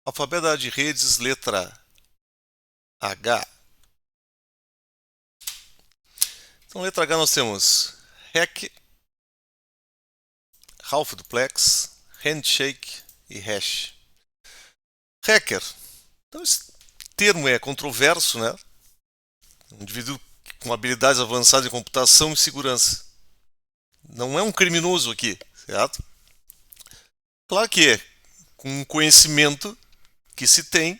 Alfabeto de redes, letra H. Então, letra H nós temos REC, Half Duplex, Handshake e Hash. Hacker. Então, esse termo é controverso, né? Um indivíduo com habilidades avançadas em computação e segurança. Não é um criminoso aqui, certo? Claro que é com um conhecimento que se tem,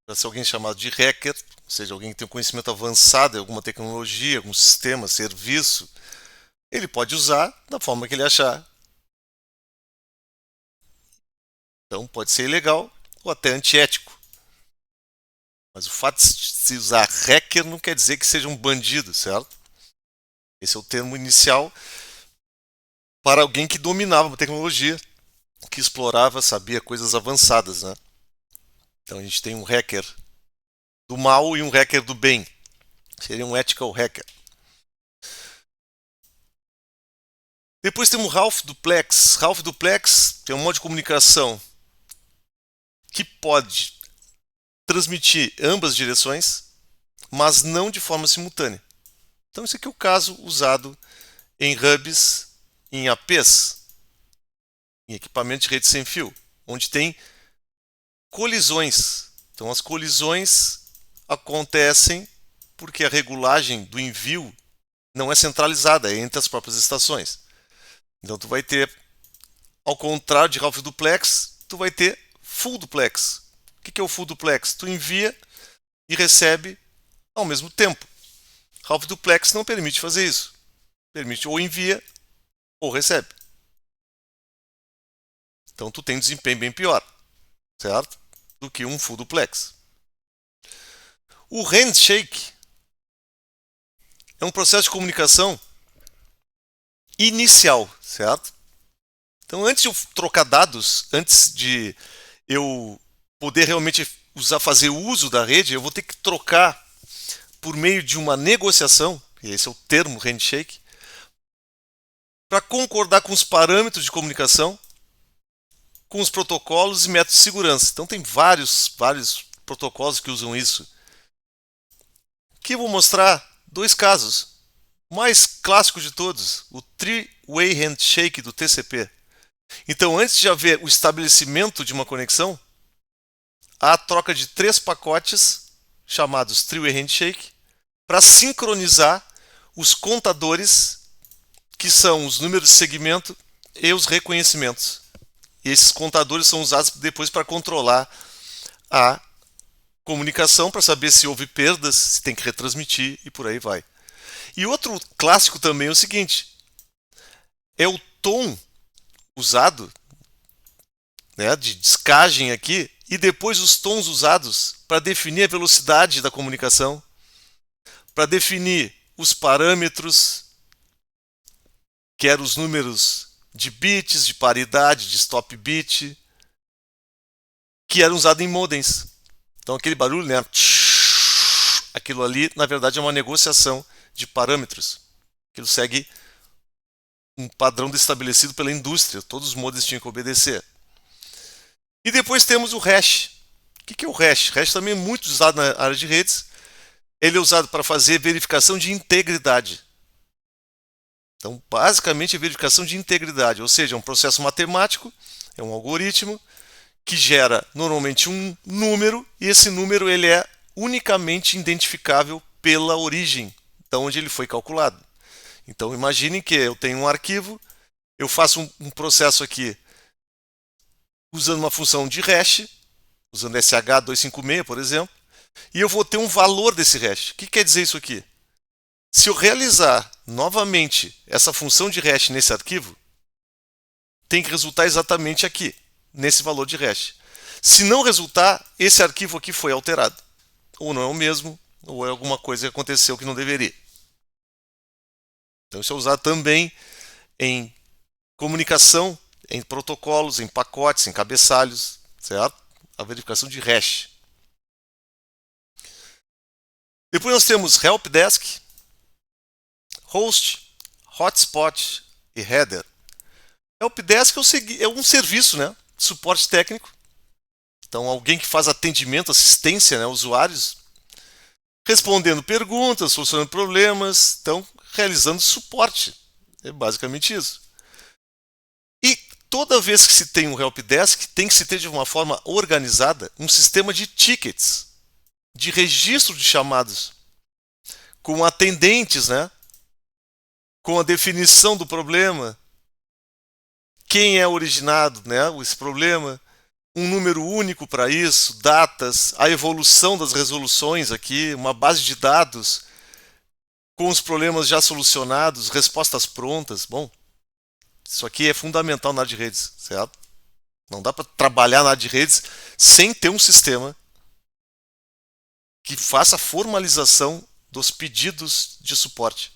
para ser alguém chamado de hacker, ou seja, alguém que tem um conhecimento avançado em alguma tecnologia, algum sistema, serviço, ele pode usar da forma que ele achar. Então pode ser ilegal ou até antiético. Mas o fato de se usar hacker não quer dizer que seja um bandido, certo? Esse é o termo inicial para alguém que dominava uma tecnologia, que explorava, sabia coisas avançadas, né? Então a gente tem um hacker do mal e um hacker do bem. Seria um ethical hacker. Depois temos o Half Duplex. Half Duplex tem um modo de comunicação que pode transmitir ambas direções, mas não de forma simultânea. Então esse aqui é o caso usado em hubs, em APs, em equipamento de rede sem fio, onde tem colisões. Então as colisões acontecem porque a regulagem do envio não é centralizada, é entre as próprias estações. Então tu vai ter, ao contrário de Half Duplex, tu vai ter Full Duplex. O que é o Full Duplex? Tu envia e recebe ao mesmo tempo. Half Duplex não permite fazer isso. Permite ou envia ou recebe. Então tu tem um desempenho bem pior, certo? Do que um Full Duplex. O handshake é um processo de comunicação inicial, certo? Então, antes de eu trocar dados, antes de eu poder realmente fazer uso da rede, eu vou ter que trocar por meio de uma negociação, e esse é o termo handshake, para concordar com os parâmetros de comunicação, com os protocolos e métodos de segurança. Então, tem vários protocolos que usam isso. Aqui eu vou mostrar dois casos. O mais clássico de todos, o Three-Way Handshake do TCP. Então, antes de haver o estabelecimento de uma conexão, há a troca de 3 pacotes, chamados Three-Way Handshake, para sincronizar os contadores, que são os números de segmento e os reconhecimentos. E esses contadores são usados depois para controlar a comunicação, para saber se houve perdas, se tem que retransmitir e por aí vai. E outro clássico também é o seguinte: é o tom usado, né, de descagem aqui, e depois os tons usados para definir a velocidade da comunicação, para definir os parâmetros, que eram os números de bits, de paridade, de stop bit, que eram usados em modems. Então aquele barulho, né, aquilo ali, na verdade, é uma negociação de parâmetros. Aquilo segue um padrão estabelecido pela indústria. Todos os modems tinham que obedecer. E depois temos o hash. O que é o hash? O hash também é muito usado na área de redes. Ele é usado para fazer verificação de integridade. Então, basicamente, é verificação de integridade, ou seja, é um processo matemático, é um algoritmo que gera normalmente um número, e esse número ele é unicamente identificável pela origem, de onde ele foi calculado. Então, imaginem que eu tenho um arquivo, eu faço um processo aqui usando uma função de hash, usando SH256, por exemplo, e eu vou ter um valor desse hash. O que quer dizer isso aqui? Se eu realizar novamente essa função de hash nesse arquivo, tem que resultar exatamente aqui, nesse valor de hash. Se não resultar, esse arquivo aqui foi alterado. Ou não é o mesmo, ou é alguma coisa que aconteceu que não deveria. Então isso é usado também em comunicação, em protocolos, em pacotes, em cabeçalhos, certo? A verificação de hash. Depois nós temos helpdesk, host, hotspot e header. Helpdesk é um serviço, né, de suporte técnico, Então, alguém que faz atendimento, assistência, né, usuários, respondendo perguntas, solucionando problemas, então realizando suporte. É basicamente isso. E toda vez que se tem um helpdesk, tem que se ter de uma forma organizada um sistema de tickets, de registro de chamados, com atendentes, né? Com a definição do problema, quem é originado, né? Esse problema, um número único para isso, datas, a evolução das resoluções aqui, uma base de dados com os problemas já solucionados, respostas prontas. Bom, isso aqui é fundamental na área de redes, certo? Não dá para trabalhar na área de redes sem ter um sistema que faça a formalização dos pedidos de suporte.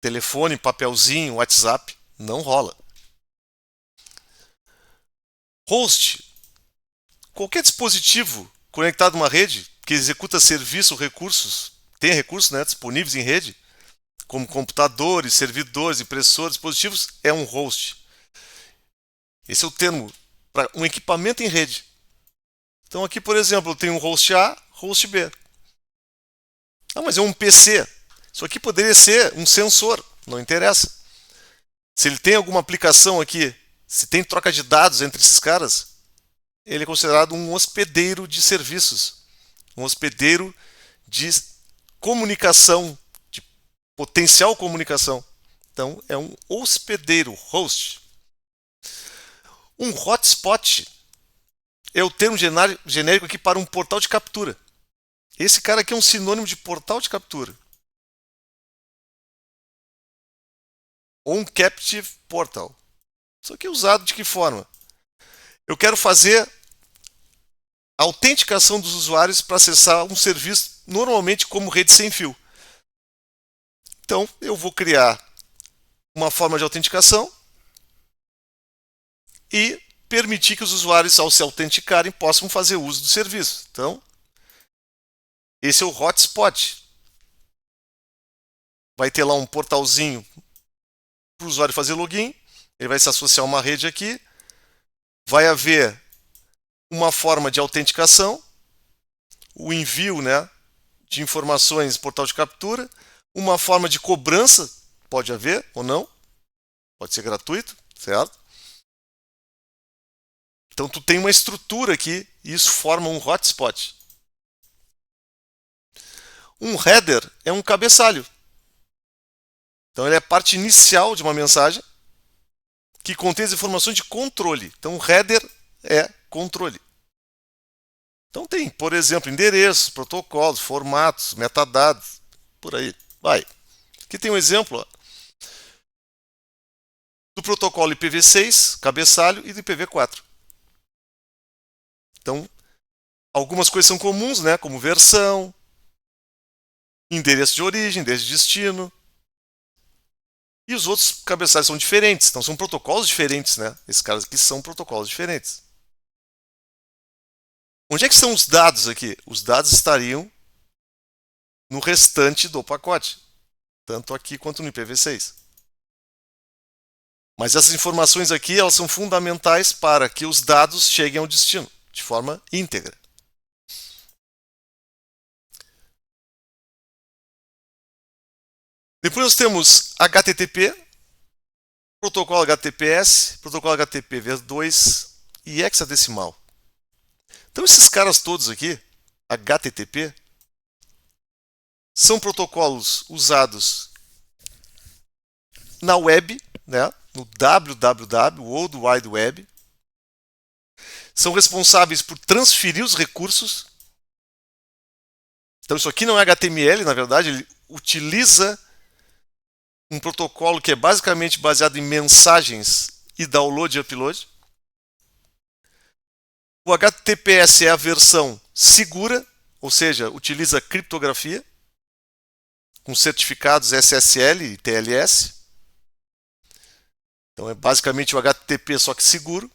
Telefone, papelzinho, WhatsApp, não rola. Host. Qualquer dispositivo conectado a uma rede que executa serviço ou recursos, tem recursos, né, disponíveis em rede, como computadores, servidores, impressores, dispositivos, é um host. Esse é o termo para um equipamento em rede. Então aqui, por exemplo, eu tenho um host A, host B. Ah, mas é um PC. Isso aqui poderia ser um sensor, não interessa. Se ele tem alguma aplicação aqui, se tem troca de dados entre esses caras, ele é considerado um hospedeiro de serviços, um hospedeiro de comunicação, de potencial comunicação. Então, é um hospedeiro, host. Um hotspot é o termo genérico aqui para um portal de captura. Esse cara aqui é um sinônimo de portal de captura. Ou um captive portal. Isso aqui é usado de que forma? Eu quero fazer a autenticação dos usuários para acessar um serviço, normalmente como rede sem fio. Então, eu vou criar uma forma de autenticação e permitir que os usuários, ao se autenticarem, possam fazer uso do serviço. Então, esse é o hotspot. Vai ter lá um portalzinho para o usuário fazer login, ele vai se associar a uma rede aqui, vai haver uma forma de autenticação, o envio, né, de informações portal de captura, uma forma de cobrança, pode haver ou não, pode ser gratuito, certo? Então tu tem uma estrutura aqui e isso forma um hotspot. Um header é um cabeçalho. Então ele é a parte inicial de uma mensagem que contém as informações de controle. Então o header é controle. Então tem, por exemplo, endereços, protocolos, formatos, metadados, por aí. Vai. Aqui tem um exemplo, ó, do protocolo IPv6, cabeçalho, e do IPv4. Então, algumas coisas são comuns, né, como versão, endereço de origem, endereço de destino. E os outros cabeçalhos são diferentes, então são protocolos diferentes, né? Esses caras aqui são protocolos diferentes. Onde é que estão os dados aqui? Os dados estariam no restante do pacote, tanto aqui quanto no IPv6. Mas essas informações aqui, elas são fundamentais para que os dados cheguem ao destino de forma íntegra. Depois nós temos HTTP, protocolo HTTPS, protocolo HTTP v2 e hexadecimal. Então esses caras todos aqui, HTTP, são protocolos usados na web, né, no www, World Wide Web. São responsáveis por transferir os recursos. Então isso aqui não é HTML, na verdade, ele utiliza um protocolo que é basicamente baseado em mensagens e download e upload. O HTTPS é a versão segura, ou seja, utiliza criptografia, com certificados SSL e TLS. Então é basicamente o HTTP, só que seguro.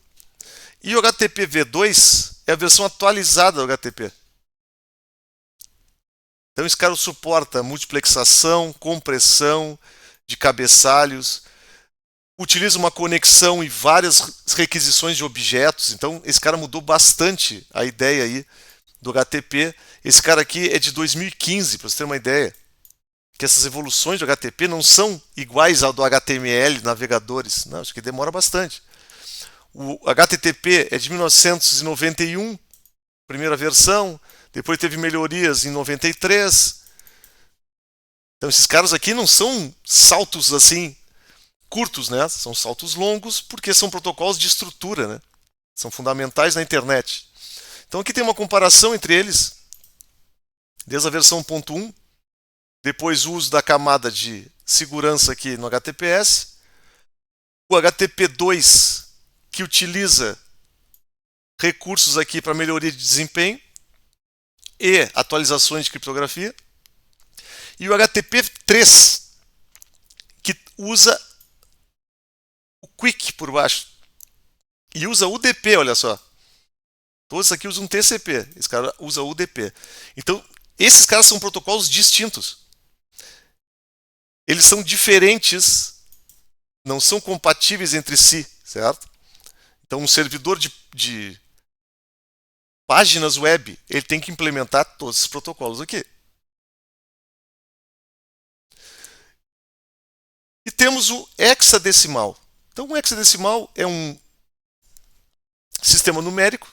E o HTTP v2 é a versão atualizada do HTTP. Então esse cara suporta multiplexação, compressão de cabeçalhos, Utiliza uma conexão e várias requisições de objetos. Então, esse cara mudou bastante a ideia aí do HTTP. Esse cara aqui é de 2015, para você ter uma ideia. Que essas evoluções do HTTP não são iguais ao do HTML, navegadores. Não, acho que demora bastante. O HTTP é de 1991, primeira versão. Depois teve melhorias em 93. Então esses caras aqui não são saltos assim curtos, né? São saltos longos porque são protocolos de estrutura, né? São fundamentais na internet. Então aqui tem uma comparação entre eles, desde a versão 1.1, depois o uso da camada de segurança aqui no HTTPS, o HTTP 2 que utiliza recursos aqui para melhoria de desempenho e atualizações de criptografia, e o HTTP 3 que usa o Quick por baixo e usa UDP, olha só. Todos aqui usam TCP, esse cara usa UDP. Então, esses caras são protocolos distintos. Eles são diferentes, não são compatíveis entre si, certo? Então, um servidor de páginas web, ele tem que implementar todos esses protocolos aqui. E temos o hexadecimal. Então, o hexadecimal é um sistema numérico,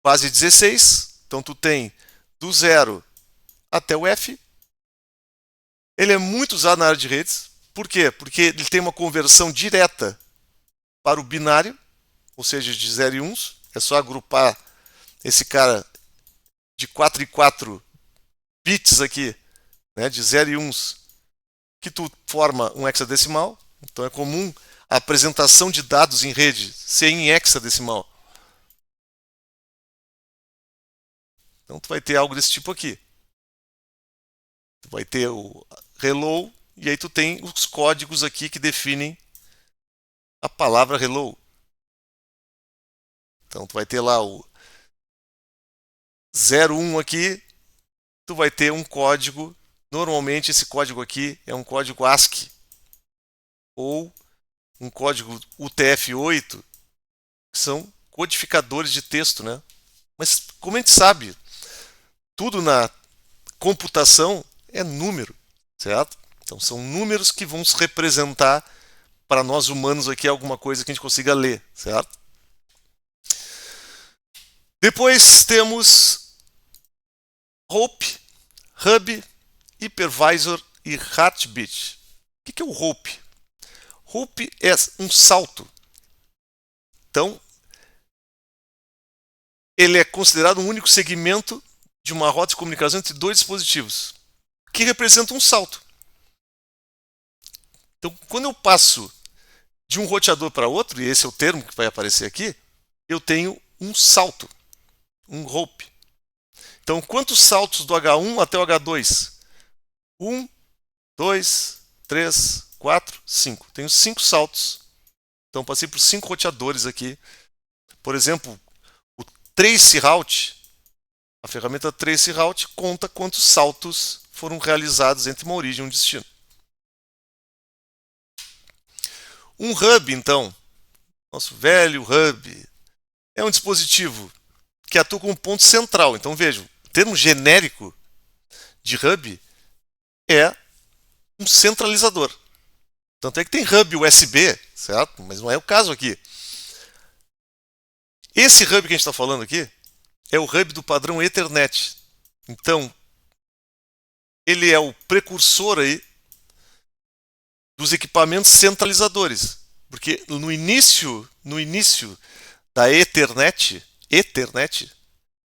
base 16. Então, tu tem do 0 até o F. Ele é muito usado na área de redes. Por quê? Porque ele tem uma conversão direta para o binário, ou seja, de 0 e 1. É só agrupar esse cara de 4 em 4 bits aqui, né, de 0 e 1, que tu forma um hexadecimal. Então é comum a apresentação de dados em rede ser em hexadecimal. Então tu vai ter algo desse tipo aqui. Tu vai ter o hello e aí tu tem os códigos aqui que definem a palavra hello. Então tu vai ter lá o 01 aqui, tu vai ter um código. Normalmente esse código aqui é um código ASCII ou um código UTF-8, que são codificadores de texto, né? Mas como a gente sabe, tudo na computação é número, certo? Então são números que vão se representar para nós humanos aqui alguma coisa que a gente consiga ler, certo? Depois temos Hope, Hub, Hypervisor e Heartbeat. O que é o Hope? Hope é um salto. Então, ele é considerado um único segmento de uma rota de comunicação entre dois dispositivos, que representa um salto. Então, quando eu passo de um roteador para outro, e esse é o termo que vai aparecer aqui, eu tenho um salto, um hope. Então, quantos saltos do H1 até o H2? 1, 2, 3, 4, 5. Tenho 5 saltos. Então, passei por 5 roteadores aqui. Por exemplo, o traceroute, a ferramenta traceroute conta quantos saltos foram realizados entre uma origem e um destino. Um hub, então, nosso velho hub, é um dispositivo que atua como ponto central. Então, veja, o termo genérico de hub é um centralizador. Tanto é que tem hub USB, certo? Mas não é o caso aqui. Esse hub que a gente está falando aqui é o hub do padrão Ethernet. Então, ele é o precursor aí dos equipamentos centralizadores. Porque no início da Ethernet,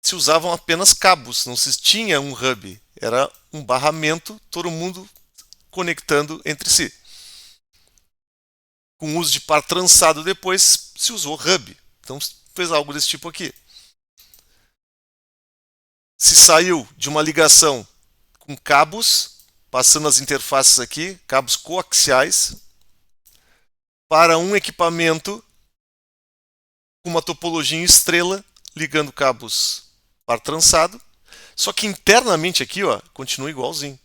se usavam apenas cabos, não se tinha um hub. Era um barramento, todo mundo conectando entre si. Com o uso de par trançado depois, se usou hub. Então, fez algo desse tipo aqui. Se saiu de uma ligação com cabos, passando as interfaces aqui, cabos coaxiais, para um equipamento com uma topologia em estrela, ligando cabos par trançado, só que internamente aqui, ó, continua igualzinho.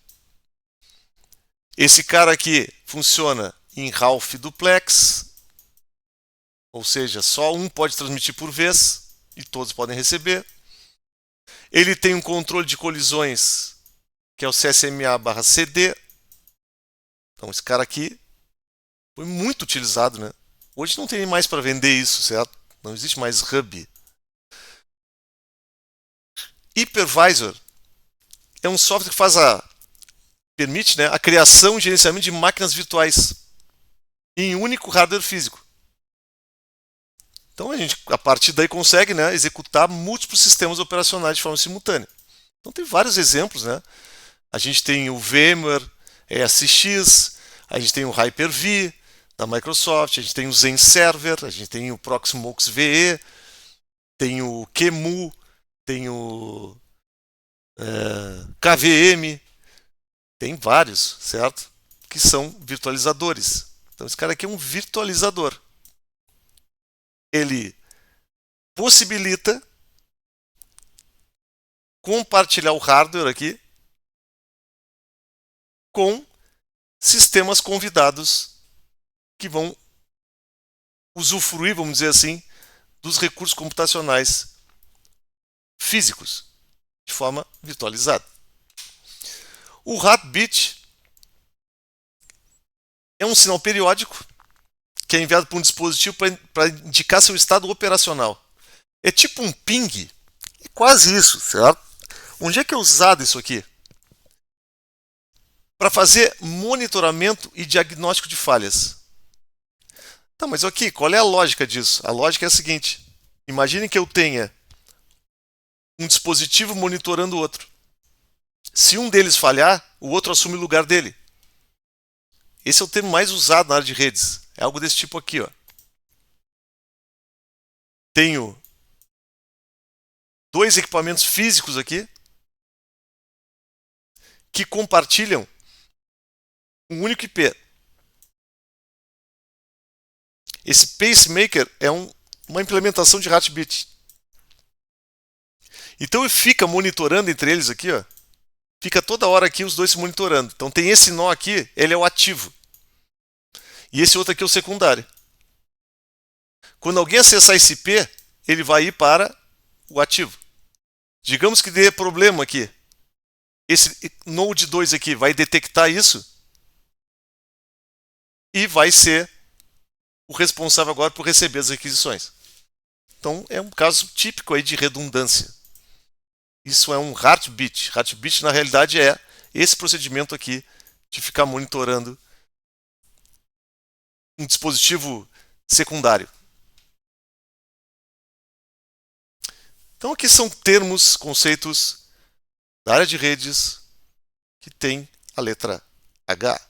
Esse cara aqui funciona em Ralph Duplex, ou seja, só um pode transmitir por vez e todos podem receber. Ele tem um controle de colisões, que é o CSMA/CD. Então esse cara aqui foi muito utilizado, né? Hoje não tem mais para vender isso, certo? Não existe mais hub. Hypervisor é um software que permite, né, a criação e gerenciamento de máquinas virtuais em um único hardware físico. Então a gente, a partir daí, consegue, né, executar múltiplos sistemas operacionais de forma simultânea. Então tem vários exemplos, né? A gente tem o VMware ESX, a gente tem o Hyper-V da Microsoft, a gente tem o Zen Server, a gente tem o Proxmox VE, tem o QEMU, tem o KVM, tem vários, certo? Que são virtualizadores. Então esse cara aqui é um virtualizador. Ele possibilita compartilhar o hardware aqui com sistemas convidados que vão usufruir, vamos dizer assim, dos recursos computacionais físicos de forma virtualizada. O Heartbeat é um sinal periódico que é enviado por um dispositivo para indicar seu estado operacional. É tipo um ping, é quase isso, certo? Onde é que é usado isso aqui? Para fazer monitoramento e diagnóstico de falhas. Tá, mas aqui, qual é a lógica disso? A lógica é a seguinte: imagine que eu tenha um dispositivo monitorando o outro. Se um deles falhar, o outro assume o lugar dele. Esse é o termo mais usado na área de redes. É algo desse tipo aqui, ó. Tenho dois equipamentos físicos aqui que compartilham um único IP. Esse pacemaker é uma implementação de Heartbeat. Então ele fica monitorando entre eles aqui, ó. Fica toda hora aqui os dois se monitorando. Então tem esse nó aqui, ele é o ativo. E esse outro aqui é o secundário. Quando alguém acessar esse IP, ele vai ir para o ativo. Digamos que dê problema aqui. Esse Node 2 aqui vai detectar isso e vai ser o responsável agora por receber as requisições. Então é um caso típico aí de redundância. Isso é um Heartbeat. Heartbeat na realidade é esse procedimento aqui de ficar monitorando um dispositivo secundário. Então aqui são termos, conceitos da área de redes que tem a letra H.